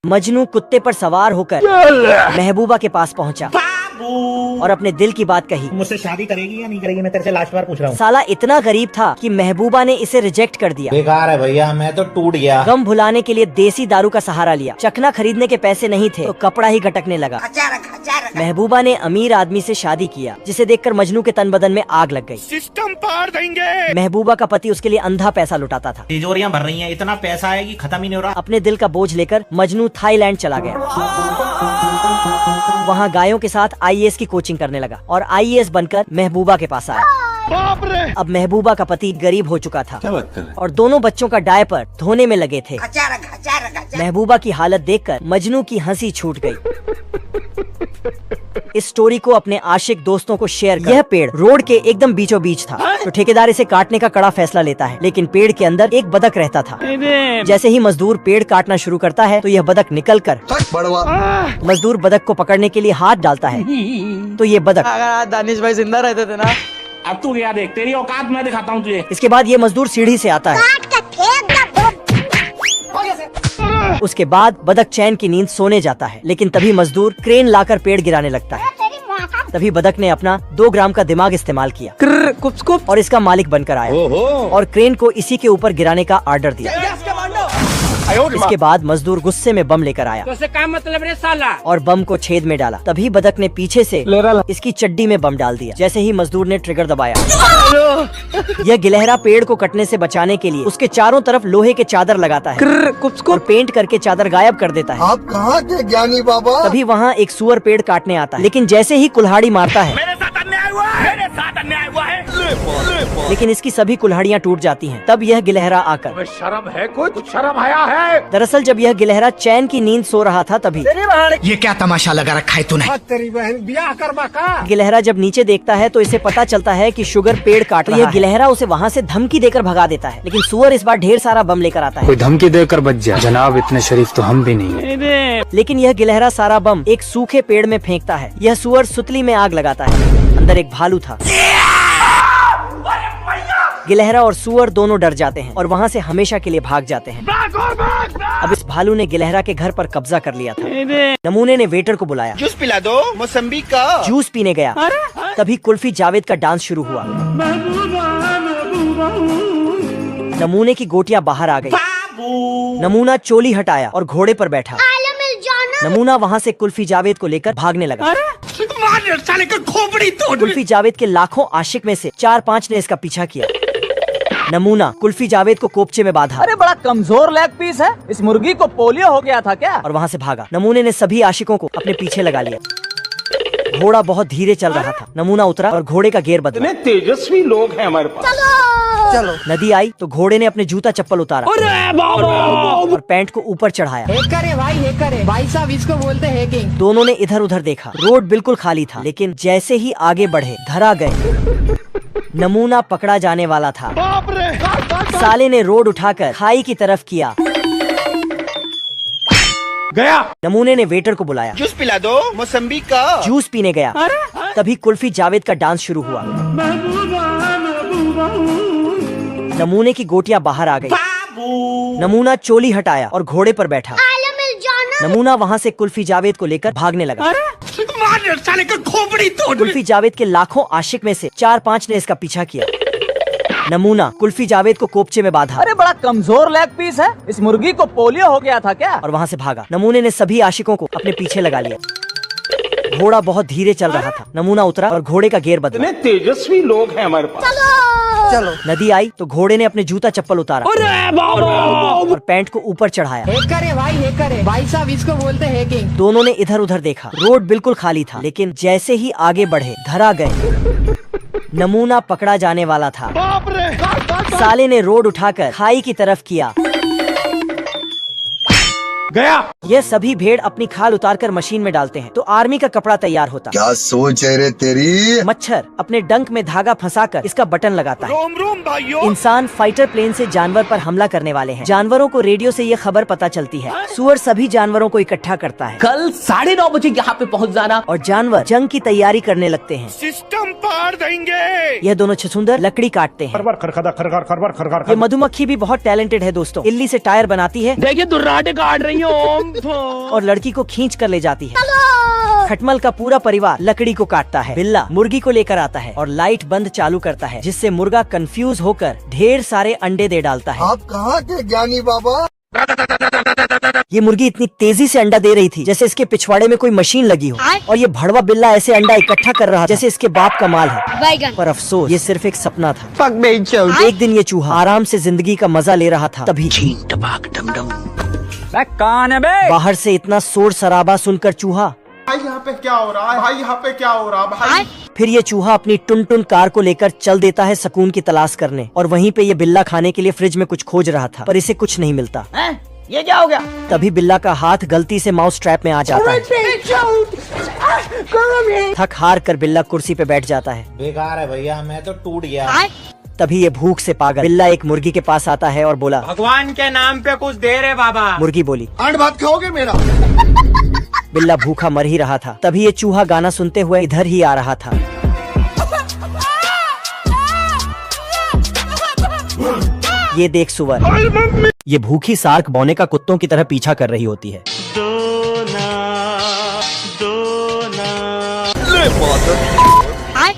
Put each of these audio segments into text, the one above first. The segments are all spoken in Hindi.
मजनू कुत्ते पर सवार होकर महबूबा के पास पहुंचा और अपने दिल की बात कही। मुझसे शादी करेगी या नहीं करेगी, मैं तेरे से लास्ट बार पूछ रहा हूँ। साला इतना गरीब था कि महबूबा ने इसे रिजेक्ट कर दिया। बेकार है भैया, मैं तो टूट गया। गम भुलाने के लिए देसी दारू का सहारा लिया। चखना खरीदने के पैसे नहीं थे तो कपड़ा ही घटकने लगा। महबूबा ने अमीर आदमी से शादी किया, जिसे देखकर मजनू के तन बदन में आग लग गई। सिस्टम पार देंगे। महबूबा का पति उसके लिए अंधा पैसा लुटाता था। तिजोरियां भर रही हैं, इतना पैसा है कि खत्म ही नहीं हो रहा। अपने दिल का बोझ लेकर मजनू थाईलैंड चला गया। वहाँ गायों के साथ आईएएस की कोचिंग करने लगा और आईएएस बनकर महबूबा के पास आया। बाप रे। अब महबूबा का पति गरीब हो चुका था। क्या बात कर रहे हैं? और दोनों बच्चों का डायपर धोने में लगे थे। महबूबा की हालत देखकर मजनू की हंसी छूट गई। इस स्टोरी को अपने आशिक दोस्तों को शेयर कर। यह पेड़ रोड के एकदम बीचों बीच था, तो ठेकेदार इसे काटने का कड़ा फैसला लेता है। लेकिन पेड़ के अंदर एक बतख रहता था। जैसे ही मजदूर पेड़ काटना शुरू करता है तो यह बतख निकलकर मजदूर बतख को पकड़ने के लिए हाथ डालता है। तो ये बतख, अगर आज दानिश भाई जिंदा रहते थे ना, अब तू क्या देख, तेरी औकात मैं दिखाता हूँ तुझे। इसके बाद ये मजदूर सीढ़ी से आता है। उसके बाद बतख चैन की नींद सोने जाता है। लेकिन तभी मजदूर क्रेन लाकर पेड़ गिराने लगता है। तभी बतख ने अपना 2 ग्राम का दिमाग इस्तेमाल किया और इसका मालिक बनकर आया और क्रेन को इसी के ऊपर गिराने का ऑर्डर दिया। इसके बाद मजदूर गुस्से में बम लेकर आया। तो इससे क्या मतलब रे साला? और बम को छेद में डाला। तभी बतख ने पीछे से इसकी चड्डी में बम डाल दिया। जैसे ही मजदूर ने ट्रिगर दबाया, यह गिलहरा पेड़ को कटने से बचाने के लिए उसके चारों तरफ लोहे के चादर लगाता है और पेंट करके चादर गायब कर देता है। आप कहाँ थे ज्ञानी बाबा? तभी वहाँ एक सुअर पेड़ काटने आता है। लेकिन जैसे ही कुल्हाड़ी मारता है, मेरे साथ अन्याय हुआ है, मेरे साथ अन्याय हुआ है। लेकिन इसकी सभी कुल्हाड़ियाँ टूट जाती हैं। तब यह गिलहरा आकर, शर्म है, कुछ शर्म आया है। दरअसल जब यह गिलहरा चैन की नींद सो रहा था तभी ये क्या तमाशा लगा रखा है तूने? तेरी बहन ब्याह करवा का। गिलहरा जब नीचे देखता है तो इसे पता चलता है कि शुगर पेड़ काट रहा है। यह गिलहरा उसे वहाँ से धमकी देकर भगा देता है। लेकिन सुअर इस बार ढेर सारा बम लेकर आता है। कोई धमकी देकर बच जाए जनाब, इतने शरीफ तो हम भी नहीं है। लेकिन यह गिलहरा सारा बम एक सूखे पेड़ में फेंकता है। यह सुअर सुतली में आग लगाता है। अंदर एक भालू था। गिलहरा और सुअर दोनों डर जाते हैं और वहाँ से हमेशा के लिए भाग जाते हैं। अब इस भालू ने गिलहरा के घर पर कब्जा कर लिया था। नमूने ने वेटर को बुलाया। जूस पिला दो, मौसम्बी का। जूस पीने गया। तभी कुल्फी जावेद का डांस शुरू हुआ। नमूने की गोटियां बाहर आ गई। नमूना चोली हटाया और घोड़े पर बैठा। नमूना वहाँ से कुल्फी जावेद को लेकर भागने लगा। साले का खोपड़ी तोड़। कुल्फी जावेद के लाखों आशिक में से 4-5 ने इसका पीछा किया। नमूना कुल्फी जावेद को कोपचे में बांधा। अरे बड़ा कमजोर लेग पीस है, इस मुर्गी को पोलियो हो गया था क्या? और वहाँ से भागा। नमूने ने सभी आशिकों को अपने पीछे लगा लिया। घोड़ा बहुत धीरे चल रहा था। नमूना उतरा और घोड़े का गियर बदला। तेजस्वी लोग हैं हमारे पास। चलो नदी आई तो घोड़े ने अपने जूता चप्पल उतारा और पैंट को ऊपर चढ़ाया। हैकर है भाई साहब, इसको बोलते हैं हैकिंग। दोनों ने इधर उधर देखा। रोड बिल्कुल खाली था। लेकिन जैसे ही आगे बढ़े धरा गए। नमूना पकड़ा जाने वाला था। बाप रे। साले ने रोड उठाकर खाई की तरफ किया। गया। नमूने ने वेटर को बुलाया। जूस पिला दो, मौसम्बी का। जूस पीने गया। तभी कुल्फी जावेद का डांस शुरू हुआ। नमूने की गोटियां बाहर आ गई। नमूना चोली हटाया और घोड़े पर बैठा। नमूना वहाँ से कुल्फी जावेद को लेकर भागने लगा। साले का खोपड़ी तोड़। कुल्फी जावेद के लाखों आशिक में से 4-5 ने इसका पीछा किया। नमूना कुल्फी जावेद को कोपचे में बांधा। अरे बड़ा कमजोर लेग पीस है, इस मुर्गी को पोलियो हो गया था क्या? और वहाँ से भागा। नमूने ने सभी आशिकों को अपने पीछे लगा लिया। घोड़ा बहुत धीरे चल रहा था। नमूना उतरा और घोड़े का गियर बदला। तेजस्वी लोग हैं हमारे पास। चलो नदी आई तो घोड़े ने अपने जूता चप्पल उतारा और पैंट को ऊपर चढ़ाया। हैकर है भाई साहब, इसको बोलते हैं हैकिंग। दोनों ने इधर उधर देखा। रोड बिल्कुल खाली था। लेकिन जैसे ही आगे बढ़े धरा गए। नमूना पकड़ा जाने वाला था। बाप रे। साले ने रोड उठाकर खाई की तरफ किया। गया। यह सभी भेड़ अपनी खाल उतारकर मशीन में डालते हैं तो आर्मी का कपड़ा तैयार होता। क्या सोच है रे तेरी? मच्छर अपने डंक में धागा फंसाकर इसका बटन लगाता है। रोम रोम भाइयों। इंसान फाइटर प्लेन से जानवर पर हमला करने वाले हैं। जानवरों को रेडियो से ये खबर पता चलती है। सुअर सभी जानवरों को इकट्ठा करता है। कल 9:30 बजे यहाँ पे पहुँच जाना। और जानवर जंग की तैयारी करने लगते हैं। सिस्टम पार देंगे। यह दोनों छछूंदर लकड़ी काटते हैं। ये मधुमक्खी भी बहुत टैलेंटेड है दोस्तों। इल्ली से टायर बनाती है। देखिए दुर्राटे काट रही और लड़की को खींच कर ले जाती है। खटमल का पूरा परिवार लकड़ी को काटता है। बिल्ला मुर्गी को लेकर आता है और लाइट बंद चालू करता है, जिससे मुर्गा कंफ्यूज होकर ढेर सारे अंडे दे डालता है। आप कहाँ के ज्ञानी बाबा? ये मुर्गी इतनी तेजी से अंडा दे रही थी जैसे इसके पिछवाड़े में कोई मशीन लगी हो, और ये भड़वा बिल्ला ऐसे अंडा इकट्ठा कर रहा जैसे इसके बाप का माल है। पर अफसोस ये सिर्फ एक सपना था। एक दिन ये चूहा आराम से जिंदगी का मजा ले रहा था, तभी कौन है बे? बाहर से इतना शोर शराबा सुनकर चूहा, भाई यहाँ पे क्या हो रहा है? भाई यहाँ पे क्या हो रहा है? भाई फिर ये चूहा अपनी टुन कार को लेकर चल देता है सुकून की तलाश करने। और वहीं पे ये बिल्ला खाने के लिए फ्रिज में कुछ खोज रहा था, पर इसे कुछ नहीं मिलता। ये क्या हो गया? तभी बिल्ला का हाथ गलती से माउस ट्रैप में आ जाता है। थक हार कर बिल्ला कुर्सी पे बैठ जाता है। बेकार है भैया, मैं तो टूट गया। तभी ये भूख से पागल बिल्ला एक मुर्गी के पास आता है और बोला, भगवान के नाम पे कुछ दे रहे बाबा। मुर्गी बोली, अंड भात खाओगे मेरा? बिल्ला भूखा मर ही रहा था। तभी ये चूहा गाना सुनते हुए इधर ही आ रहा था। ये देख सुअर, ये भूखी सार्क बौने का कुत्तों की तरह पीछा कर रही होती है।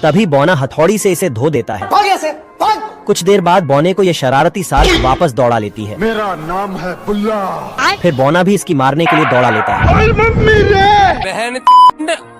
तभी बौना हथौड़ी से इसे धो देता है। कुछ देर बाद बौने को ये शरारती सार्क वापस दौड़ा लेती है। मेरा नाम है बुल्ला। फिर बौना भी इसकी मारने के लिए दौड़ा लेता है। बहन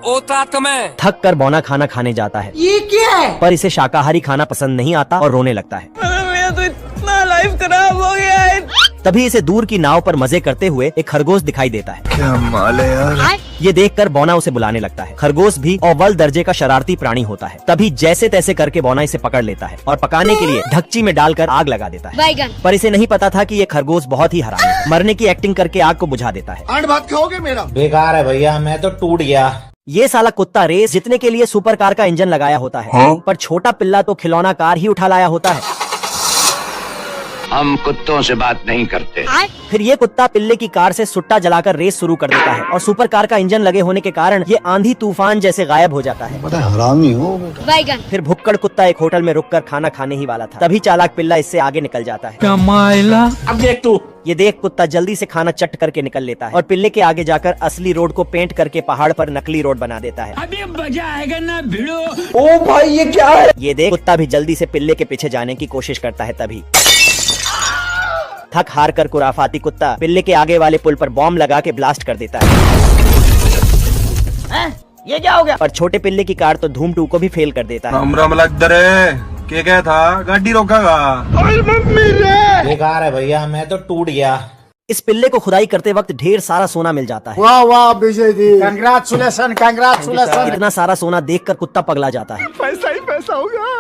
औकात में। थक कर बौना खाना खाने जाता है। ये क्या है? पर इसे शाकाहारी खाना पसंद नहीं आता और रोने लगता है। मेरा तो इतना लाइफ खराब हो गया है। तभी इसे दूर की नाव पर मजे करते हुए एक खरगोश दिखाई देता है। क्या माल है यार? ये देखकर बौना उसे बुलाने लगता है। खरगोश भी अव्वल दर्जे का शरारती प्राणी होता है। तभी जैसे तैसे करके बौना इसे पकड़ लेता है और पकाने के लिए ढक्ची में डालकर आग लगा देता है। पर इसे नहीं पता था कि ये खरगोश बहुत ही हरामी है। मरने की एक्टिंग करके आग को बुझा देता है। अंड भात खाओगे मेरा? बेकार है भैया, मैं तो टूट गया। ये साला कुत्ता रेस जीतने के लिए सुपर कार का इंजन लगाया होता है। पर छोटा पिल्ला तो खिलौना कार ही उठा लाया होता है। हम कुत्तों से बात नहीं करते। फिर ये कुत्ता पिल्ले की कार से सुट्टा जलाकर रेस शुरू कर देता है और सुपर कार का इंजन लगे होने के कारण ये आंधी तूफान जैसे गायब हो जाता है। बड़ा हरामी हो बेटा। फिर भुक्कड़ कुत्ता एक होटल में रुककर खाना खाने ही वाला था। तभी चालाक पिल्ला इससे आगे निकल जाता है। अब देख तू। ये देख कुत्ता जल्दी से खाना चट करके निकल लेता है और पिल्ले के आगे जाकर असली रोड को पेंट करके पहाड़ पर नकली रोड बना देता है। अभी मजा आएगा ना भिड़ो। ओ भाई ये क्या है? ये देख कुत्ता भी जल्दी से पिल्ले के पीछे जाने की कोशिश करता है। तभी थक हार कर कुराफाती कुत्ता पिल्ले के आगे वाले पुल पर बॉम्ब लगा के ब्लास्ट कर देता है। ये क्या हो गया? पर छोटे पिल्ले की कार तो धूम 2 को भी फेल कर देता है। क्या था? गाड़ी रोकागा। बेकार है भैया, मैं तो टूट गया। इस पिल्ले को खुदाई करते वक्त ढेर सारा सोना मिल जाता है। वाह वाह विजय जी, कंग्रेचुलेशन कंग्रेचुलेशन। इतना सारा सोना देखकर कुत्ता पगला जाता है पैसा ही पैसा होगा।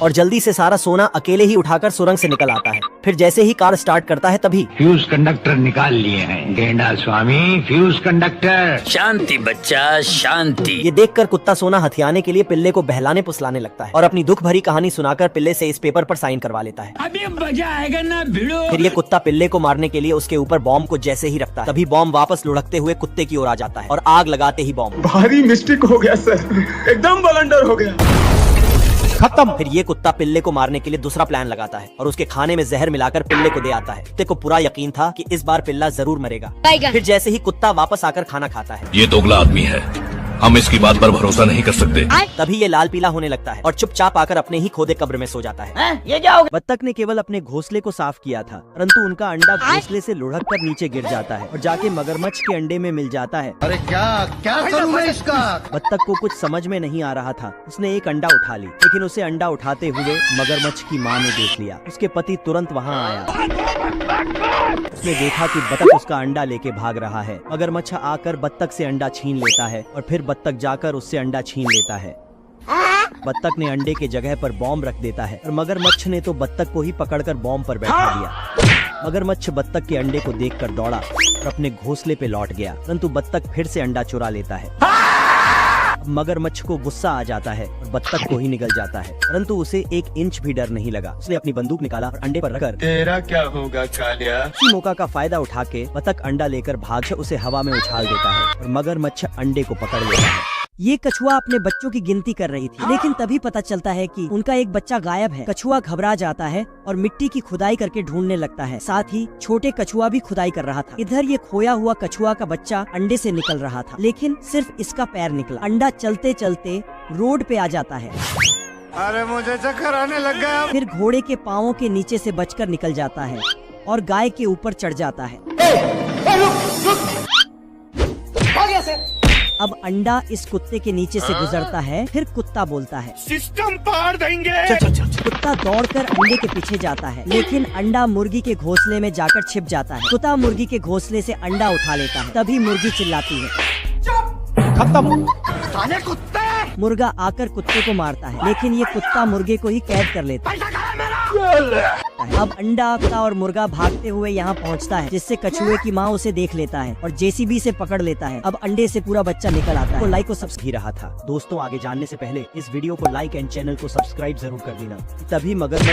और जल्दी से सारा सोना अकेले ही उठाकर सुरंग से निकल आता है। फिर जैसे ही कार स्टार्ट करता है तभी फ्यूज कंडक्टर निकाल लिए हैं गेंडा स्वामी। Fuse conductor. शांति बच्चा शांति। ये देखकर कुत्ता सोना हथियाने के लिए पिल्ले को बहलाने फुसलाने लगता है और अपनी दुख भरी कहानी सुनाकर पिल्ले से इस पेपर पर साइन करवा लेता है। अभी मजा आएगा ना भिड़ो। फिर ये कुत्ता पिल्ले को मारने के लिए उसके ऊपर बॉम्ब को जैसे ही रखता है, तभी बॉम्ब वापस लुढ़कते हुए कुत्ते की ओर आ जाता है और आग लगाते ही बॉम्ब भारी मिस्टेक हो गया सर, एकदम ब्लंडर हो गया। खत्म। फिर ये कुत्ता पिल्ले को मारने के लिए दूसरा प्लान लगाता है और उसके खाने में जहर मिलाकर पिल्ले को दे आता है। कुत्ते को पूरा यकीन था कि इस बार पिल्ला जरूर मरेगा। फिर जैसे ही कुत्ता वापस आकर खाना खाता है, ये दोगला आदमी है, हम इसकी बात पर भरोसा नहीं कर सकते। तभी ये लाल पीला होने लगता है और चुपचाप आकर अपने ही खोदे कब्र में सो जाता है। ये क्या हो गया? बत्तख ने केवल अपने घोंसले को साफ किया था, परंतु उनका अंडा घोंसले से लुढ़क कर नीचे गिर जाता है और जाके मगरमच्छ के अंडे में मिल जाता है। अरे क्या क्या करूं मैं इसका? बत्तख को कुछ समझ में नहीं आ रहा था। उसने एक अंडा उठा ली, लेकिन उसे अंडा उठाते हुए मगरमच्छ की माँ ने देख लिया। उसके पति तुरंत वहाँ आया। उसने देखा कि बत्तख उसका अंडा लेके भाग रहा है। मगरमच्छ आकर बत्तख से अंडा छीन लेता है और फिर बत्तख जाकर उससे अंडा छीन लेता है। बत्तख ने अंडे के जगह पर बॉम्ब रख देता है और मगरमच्छ ने तो बत्तख को ही पकड़कर बॉम्ब पर बैठा दिया। मगरमच्छ बत्तख के अंडे को देखकर दौड़ा और अपने घोंसले पे लौट गया, परंतु बत्तख फिर से अंडा चुरा लेता है। मगरमच्छ को गुस्सा आ जाता है और बत्तख को ही निगल जाता है, परंतु उसे 1 इंच भी डर नहीं लगा। उसने अपनी बंदूक निकाला और अंडे पर रखकर तेरा क्या होगा कालिया? इसी मौका का फायदा उठा के बत्तख अंडा लेकर भाग उसे हवा में उछाल देता है और मगरमच्छ अंडे को पकड़ लेता है। ये कछुआ अपने बच्चों की गिनती कर रही थी, लेकिन तभी पता चलता है कि उनका एक बच्चा गायब है। कछुआ घबरा जाता है और मिट्टी की खुदाई करके ढूंढने लगता है। साथ ही छोटे कछुआ भी खुदाई कर रहा था। इधर ये खोया हुआ कछुआ का बच्चा अंडे से निकल रहा था, लेकिन सिर्फ इसका पैर निकला। अंडा चलते चलते रोड पे आ जाता है। अरे मुझे चक्कर आने लग गया। फिर घोड़े के पाँवों के नीचे से बचकर निकल जाता है और गाय के ऊपर चढ़ जाता है। अब अंडा इस कुत्ते के नीचे से गुजरता है। फिर कुत्ता बोलता है, सिस्टम पार देंगे। कुत्ता दौड़कर अंडे के पीछे जाता है, लेकिन अंडा मुर्गी के घोंसले में जाकर छिप जाता है। कुत्ता मुर्गी के घोंसले से अंडा उठा लेता है। तभी मुर्गी चिल्लाती है, खत्म। मुर्गा आकर कुत्ते को मारता है, लेकिन ये कुत्ता मुर्गे को ही कैद कर लेता है। अब अंडा, कुत्ता और मुर्गा भागते हुए यहाँ पहुँचता है, जिससे कछुए की माँ उसे देख लेता है और जेसीबी से पकड़ लेता है। अब अंडे से पूरा बच्चा निकल आता है। तो लाइक को सब्सक्राइब रहा था। दोस्तों, आगे जानने से पहले इस वीडियो को लाइक एंड चैनल को सब्सक्राइब जरूर कर देना, तभी मगरमच्छ